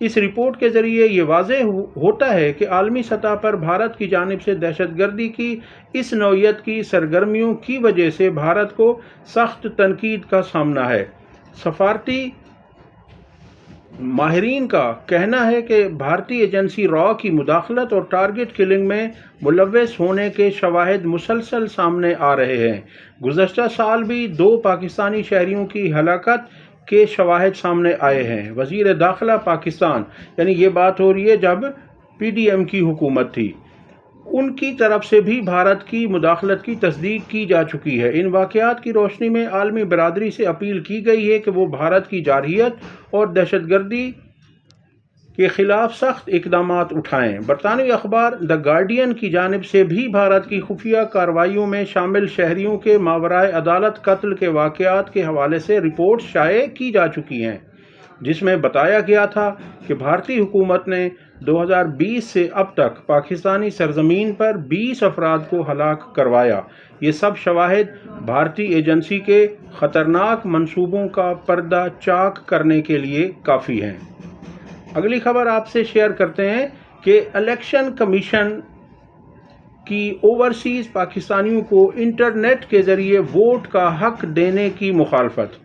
اس report کے ذریعے یہ واضح ہوتا ہے کہ عالمی سطح پر بھارت کی جانب سے دہشت گردی کی اس نوعیت کی سرگرمیوں کی وجہ سے بھارت کو سخت تنقید کا سامنا ہے۔ سفارتی ماہرین کا کہنا ہے کہ بھارتی ایجنسی را کی مداخلت اور ٹارگٹ کلنگ میں ملوث ہونے کے شواہد مسلسل سامنے آ رہے ہیں۔ گزشتہ سال بھی 2 پاکستانی شہریوں کی ہلاکت کے شواہد سامنے آئے ہیں۔ وزیر داخلہ پاکستان، یعنی یہ بات ہو رہی ہے جب PDM کی حکومت تھی، ان کی طرف سے بھی بھارت کی مداخلت کی تصدیق کی جا چکی ہے۔ ان واقعات کی روشنی میں عالمی برادری سے اپیل کی گئی ہے کہ وہ بھارت کی جارحیت اور دہشت گردی کے خلاف سخت اقدامات اٹھائیں۔ برطانوی اخبار دی گارڈین کی جانب سے بھی بھارت کی خفیہ کارروائیوں میں شامل شہریوں کے ماورائے عدالت قتل کے واقعات کے حوالے سے رپورٹ شائع کی جا چکی ہیں، جس میں بتایا گیا تھا کہ بھارتی حکومت نے 2020 سے اب تک پاکستانی سرزمین پر 20 افراد کو ہلاک کروایا۔ یہ سب شواہد بھارتی ایجنسی کے خطرناک منصوبوں کا پردہ چاک کرنے کے لیے کافی ہیں۔ اگلی خبر آپ سے شیئر کرتے ہیں کہ الیکشن کمیشن کی اوورسیز پاکستانیوں کو انٹرنیٹ کے ذریعے ووٹ کا حق دینے کی مخالفت۔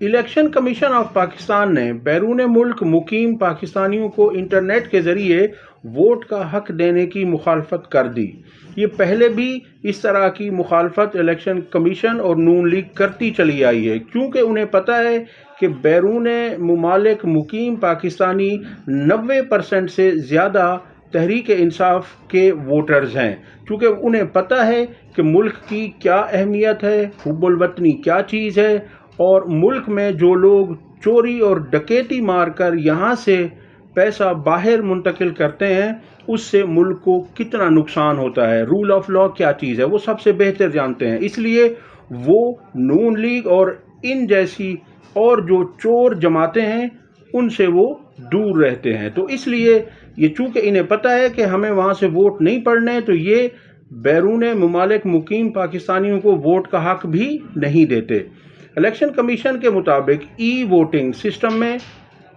الیکشن کمیشن آف پاکستان نے بیرون ملک مقیم پاکستانیوں کو انٹرنیٹ کے ذریعے ووٹ کا حق دینے کی مخالفت کر دی۔ یہ پہلے بھی اس طرح کی مخالفت الیکشن کمیشن اور نون لیگ کرتی چلی آئی ہے، کیونکہ انہیں پتہ ہے کہ بیرون ممالک مقیم پاکستانی 90% سے زیادہ تحریک انصاف کے ووٹرز ہیں، کیونکہ انہیں پتہ ہے کہ ملک کی کیا اہمیت ہے، حب الوطنی کیا چیز ہے، اور ملک میں جو لوگ چوری اور ڈکیتی مار کر یہاں سے پیسہ باہر منتقل کرتے ہیں اس سے ملک کو کتنا نقصان ہوتا ہے، رول آف لا کیا چیز ہے، وہ سب سے بہتر جانتے ہیں۔ اس لیے وہ نون لیگ اور ان جیسی اور جو چور جماعتیں ہیں ان سے وہ دور رہتے ہیں۔ تو اس لیے یہ چونکہ انہیں پتہ ہے کہ ہمیں وہاں سے ووٹ نہیں پڑنے، تو یہ بیرون ممالک مقیم پاکستانیوں کو ووٹ کا حق بھی نہیں دیتے۔ الیکشن کمیشن کے مطابق ای ووٹنگ سسٹم میں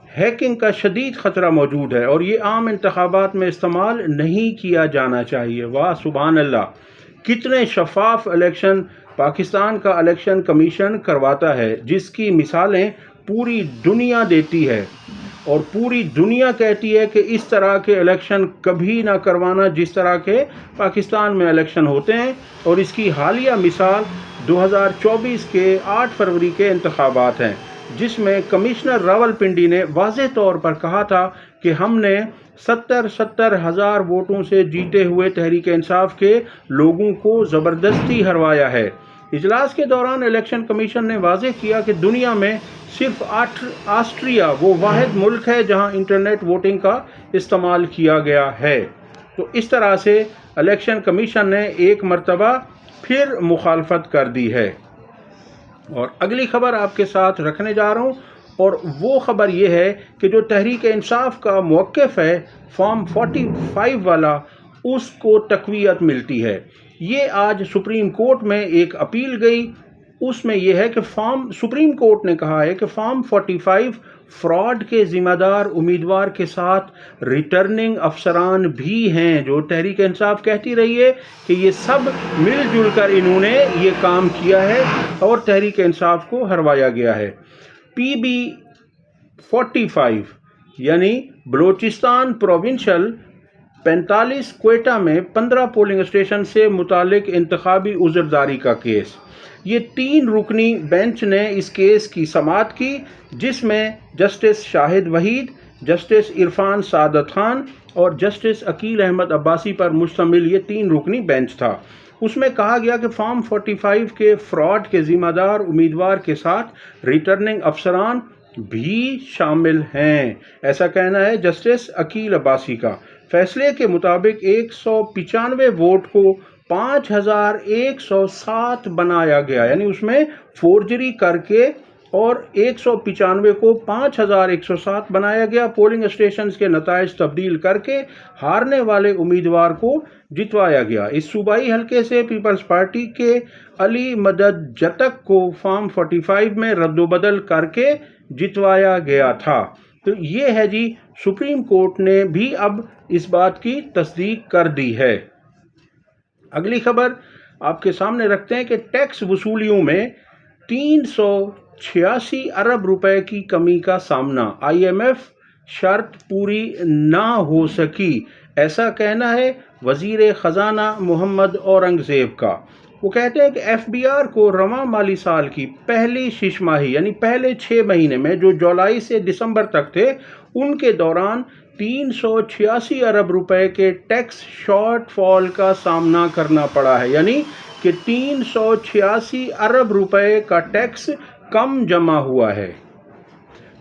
ہیکنگ کا شدید خطرہ موجود ہے اور یہ عام انتخابات میں استعمال نہیں کیا جانا چاہیے۔ واہ سبحان اللہ، کتنے شفاف الیکشن پاکستان کا الیکشن کمیشن کرواتا ہے، جس کی مثالیں پوری دنیا دیتی ہے، اور پوری دنیا کہتی ہے کہ اس طرح کے الیکشن کبھی نہ کروانا جس طرح کے پاکستان میں الیکشن ہوتے ہیں۔ اور اس کی حالیہ مثال 2024 کے 8 فروری کے انتخابات ہیں، جس میں کمشنر راولپنڈی نے واضح طور پر کہا تھا کہ ہم نے 70 ہزار ووٹوں سے جیتے ہوئے تحریک انصاف کے لوگوں کو زبردستی ہروایا ہے۔ اجلاس کے دوران الیکشن کمیشن نے واضح کیا کہ دنیا میں صرف آسٹریا وہ واحد ملک ہے جہاں انٹرنیٹ ووٹنگ کا استعمال کیا گیا ہے۔ تو اس طرح سے الیکشن کمیشن نے ایک مرتبہ پھر مخالفت کر دی ہے۔ اور اگلی خبر آپ کے ساتھ رکھنے جا رہا ہوں، اور وہ خبر یہ ہے کہ جو تحریک انصاف کا موقف ہے فارم 45 والا، اس کو تقویت ملتی ہے۔ یہ آج سپریم کورٹ میں ایک اپیل گئی، اس میں یہ ہے کہ سپریم کورٹ نے کہا ہے کہ فارم 45 فراڈ کے ذمہ دار امیدوار کے ساتھ ریٹرننگ افسران بھی ہیں، جو تحریک انصاف کہتی رہی ہے کہ یہ سب مل جل کر انہوں نے یہ کام کیا ہے اور تحریک انصاف کو ہروایا گیا ہے۔ PB 45 یعنی بلوچستان پروونشل 45 کوئٹہ میں 15 پولنگ اسٹیشن سے متعلق انتخابی عذرداری کا کیس۔ یہ 3 رکنی بینچ نے اس کیس کی سماعت کی، جس میں جسٹس شاہد وحید، جسٹس عرفان سعادت خان اور جسٹس عقیل احمد عباسی پر مشتمل یہ 3 رکنی بینچ تھا۔ اس میں کہا گیا کہ فارم 45 کے فراڈ کے ذمہ دار امیدوار کے ساتھ ریٹرننگ افسران بھی شامل ہیں، ایسا کہنا ہے جسٹس عقیل عباسی کا۔ فیصلے کے مطابق 195 ووٹ کو 5107 بنایا گیا، یعنی اس میں فورجری کر کے، اور 195 کو 5107 بنایا گیا۔ پولنگ اسٹیشنز کے نتائج تبدیل کر کے ہارنے والے امیدوار کو جتوایا گیا۔ اس صوبائی حلقے سے پیپلز پارٹی کے علی مدد جتک کو فارم 45 میں رد و بدل کر کے جتوایا گیا تھا۔ تو یہ ہے جی، سپریم کورٹ نے بھی اب اس بات کی تصدیق کر دی ہے۔ اگلی خبر آپ کے سامنے رکھتے ہیں کہ ٹیکس وصولیوں میں 386 ارب روپے کی کمی کا سامنا، آئی ایم ایف شرط پوری نہ ہو سکی، ایسا کہنا ہے وزیر خزانہ محمد اورنگزیب کا۔ وہ کہتے ہیں کہ ایف بی آر کو رواں مالی سال کی پہلی شش ماہی یعنی پہلے 6 مہینے میں جو جولائی سے دسمبر تک تھے، ان کے دوران 386 ارب روپے کے ٹیکس شارٹ فال کا سامنا کرنا پڑا ہے، یعنی کہ 386 ارب روپے کا ٹیکس کم جمع ہوا ہے،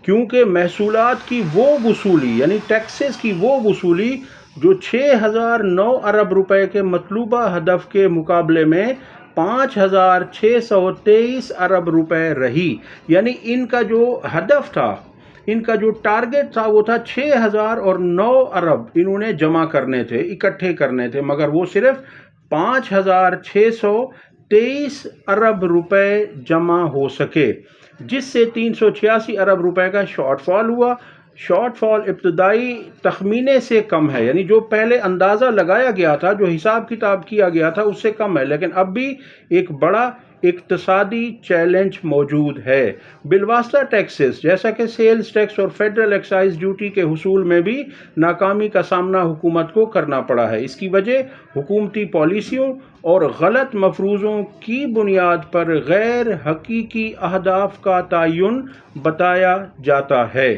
کیونکہ محصولات کی وہ وصولی یعنی ٹیکسز کی وہ وصولی جو 6009 ارب روپے کے مطلوبہ ہدف کے مقابلے میں 5623 ارب روپے رہی، یعنی ان کا جو ہدف تھا، ان کا جو ٹارگٹ تھا وہ تھا 6009 ارب انہوں نے جمع کرنے تھے، اکٹھے کرنے تھے، مگر وہ صرف 5623 ارب روپے جمع ہو سکے، جس سے 386 ارب روپے کا شارٹ فال ہوا۔ شارٹ فال ابتدائی تخمینے سے کم ہے، یعنی جو پہلے اندازہ لگایا گیا تھا، جو حساب کتاب کیا گیا تھا، اس سے کم ہے، لیکن اب بھی ایک بڑا اقتصادی چیلنج موجود ہے۔ بالواسطہ ٹیکسز جیسا کہ سیلز ٹیکس اور فیڈرل ایکسائز ڈیوٹی کے حصول میں بھی ناکامی کا سامنا حکومت کو کرنا پڑا ہے۔ اس کی وجہ حکومتی پالیسیوں اور غلط مفروضوں کی بنیاد پر غیر حقیقی اہداف کا تعین بتایا جاتا ہے۔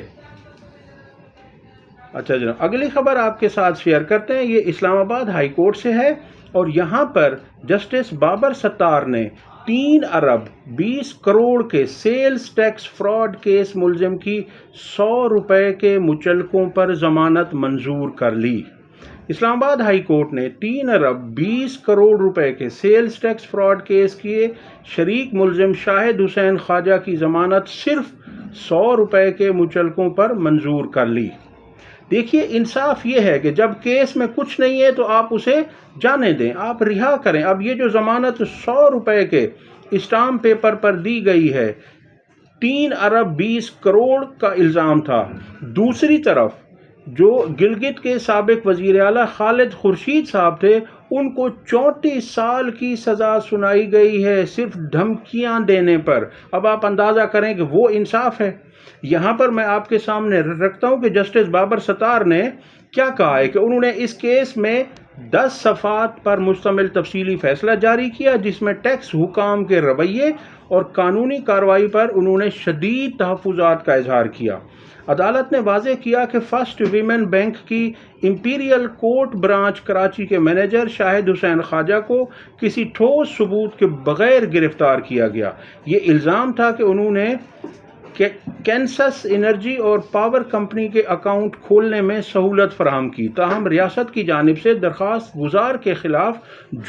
اچھا جناب، اگلی خبر آپ کے ساتھ شیئر کرتے ہیں، یہ اسلام آباد ہائی کورٹ سے ہے، اور یہاں پر جسٹس بابر ستار نے 3 ارب 20 کروڑ کے سیلز ٹیکس فراڈ کیس ملزم کی 100 روپے کے مچلقوں پر ضمانت منظور کر لی۔ اسلام آباد ہائی کورٹ نے 3 ارب 20 کروڑ روپے کے سیلز ٹیکس فراڈ کیس کے شریک ملزم شاہد حسین خواجہ کی ضمانت صرف 100 روپے کے مچلقوں پر منظور کر لی۔ دیکھیے، انصاف یہ ہے کہ جب کیس میں کچھ نہیں ہے تو آپ اسے جانے دیں، آپ رہا کریں۔ اب یہ جو ضمانت 100 روپے کے اسٹامپ پیپر پر دی گئی ہے، 3 ارب 20 کروڑ کا الزام تھا۔ دوسری طرف جو گلگت کے سابق وزیر اعلیٰ خالد خورشید صاحب تھے، ان کو 34 سال کی سزا سنائی گئی ہے صرف دھمکیاں دینے پر۔ اب آپ اندازہ کریں کہ وہ انصاف ہے۔ یہاں پر میں آپ کے سامنے رکھتا ہوں کہ جسٹس بابر ستار نے کیا کہا ہے کہ انہوں نے اس کیس میں 10 صفحات پر مشتمل تفصیلی فیصلہ جاری کیا، جس میں ٹیکس حکام کے رویے اور قانونی کارروائی پر انہوں نے شدید تحفظات کا اظہار کیا۔ عدالت نے واضح کیا کہ فرسٹ ویمن بینک کی امپیریل کورٹ برانچ کراچی کے مینیجر شاہد حسین خواجہ کو کسی ٹھوس ثبوت کے بغیر گرفتار کیا گیا۔ یہ الزام تھا کہ انہوں نے کینسس انرجی اور پاور کمپنی کے اکاؤنٹ کھولنے میں سہولت فراہم کی، تاہم ریاست کی جانب سے درخواست گزار کے خلاف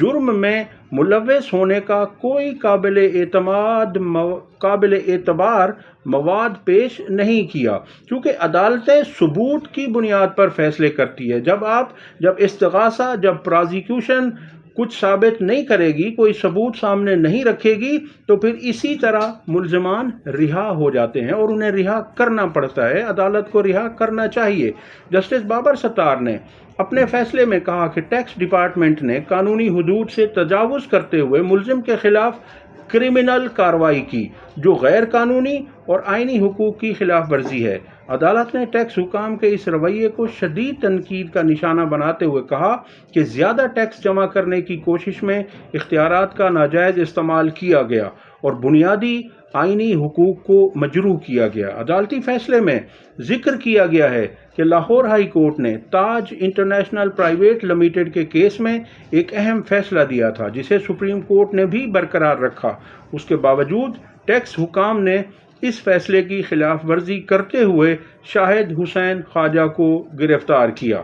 جرم میں ملوث ہونے کا کوئی قابل اعتبار مواد پیش نہیں کیا، کیونکہ عدالتیں ثبوت کی بنیاد پر فیصلے کرتی ہے۔ جب استغاثہ، جب پرازیکیوشن کچھ ثابت نہیں کرے گی، کوئی ثبوت سامنے نہیں رکھے گی، تو پھر اسی طرح ملزمان رہا ہو جاتے ہیں اور انہیں رہا کرنا پڑتا ہے۔ عدالت کو رہا کرنا چاہیے۔ جسٹس بابر ستار نے اپنے فیصلے میں کہا کہ ٹیکس ڈپارٹمنٹ نے قانونی حدود سے تجاوز کرتے ہوئے ملزم کے خلاف کرمنل کارروائی کی، جو غیر قانونی اور آئینی حقوق کی خلاف ورزی ہے۔ عدالت نے ٹیکس حکام کے اس رویے کو شدید تنقید کا نشانہ بناتے ہوئے کہا کہ زیادہ ٹیکس جمع کرنے کی کوشش میں اختیارات کا ناجائز استعمال کیا گیا اور بنیادی آئینی حقوق کو مجروح کیا گیا۔ عدالتی فیصلے میں ذکر کیا گیا ہے کہ لاہور ہائی کورٹ نے تاج انٹرنیشنل پرائیویٹ لمیٹڈ کے کیس میں ایک اہم فیصلہ دیا تھا، جسے سپریم کورٹ نے بھی برقرار رکھا۔ اس کے باوجود ٹیکس حکام نے اس فیصلے کی خلاف ورزی کرتے ہوئے شاہد حسین خواجہ کو گرفتار کیا۔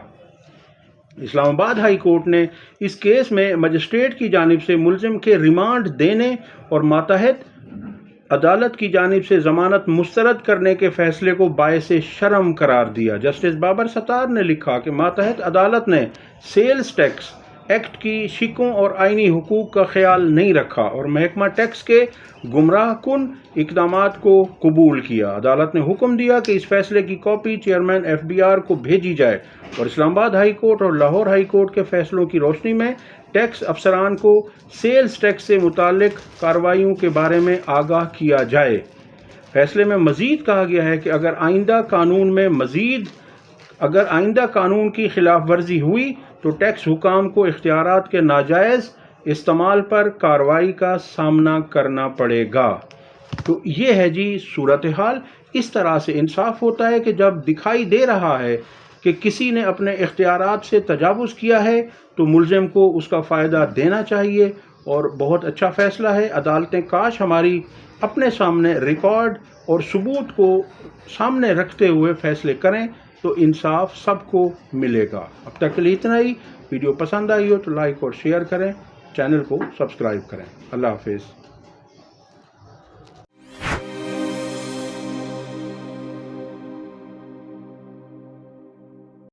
اسلام آباد ہائی کورٹ نے اس کیس میں مجسٹریٹ کی جانب سے ملزم کے ریمانڈ دینے اور ماتحت عدالت کی جانب سے ضمانت مسترد کرنے کے فیصلے کو باعث شرم قرار دیا۔ جسٹس بابر ستار نے لکھا کہ ماتحت عدالت نے سیلز ٹیکس ایکٹ کی شکوں اور آئینی حقوق کا خیال نہیں رکھا اور محکمہ ٹیکس کے گمراہ کن اقدامات کو قبول کیا۔ عدالت نے حکم دیا کہ اس فیصلے کی کاپی چیئرمین FBR کو بھیجی جائے اور اسلام آباد ہائی کورٹ اور لاہور ہائی کورٹ کے فیصلوں کی روشنی میں ٹیکس افسران کو سیلز ٹیکس سے متعلق کارروائیوں کے بارے میں آگاہ کیا جائے۔ فیصلے میں مزید کہا گیا ہے کہ اگر آئندہ قانون کی خلاف ورزی ہوئی تو ٹیکس حکام کو اختیارات کے ناجائز استعمال پر کارروائی کا سامنا کرنا پڑے گا۔ تو یہ ہے جی صورتحال۔ اس طرح سے انصاف ہوتا ہے کہ جب دکھائی دے رہا ہے کہ کسی نے اپنے اختیارات سے تجاوز کیا ہے تو ملزم کو اس کا فائدہ دینا چاہیے، اور بہت اچھا فیصلہ ہے۔ عدالتیں کاش ہماری اپنے سامنے ریکارڈ اور ثبوت کو سامنے رکھتے ہوئے فیصلے کریں تو انصاف سب کو ملے گا۔ اب تک کے لیے اتنا ہی۔ ویڈیو پسند آئی ہو تو لائک اور شیئر کریں، چینل کو سبسکرائب کریں۔ اللہ حافظ۔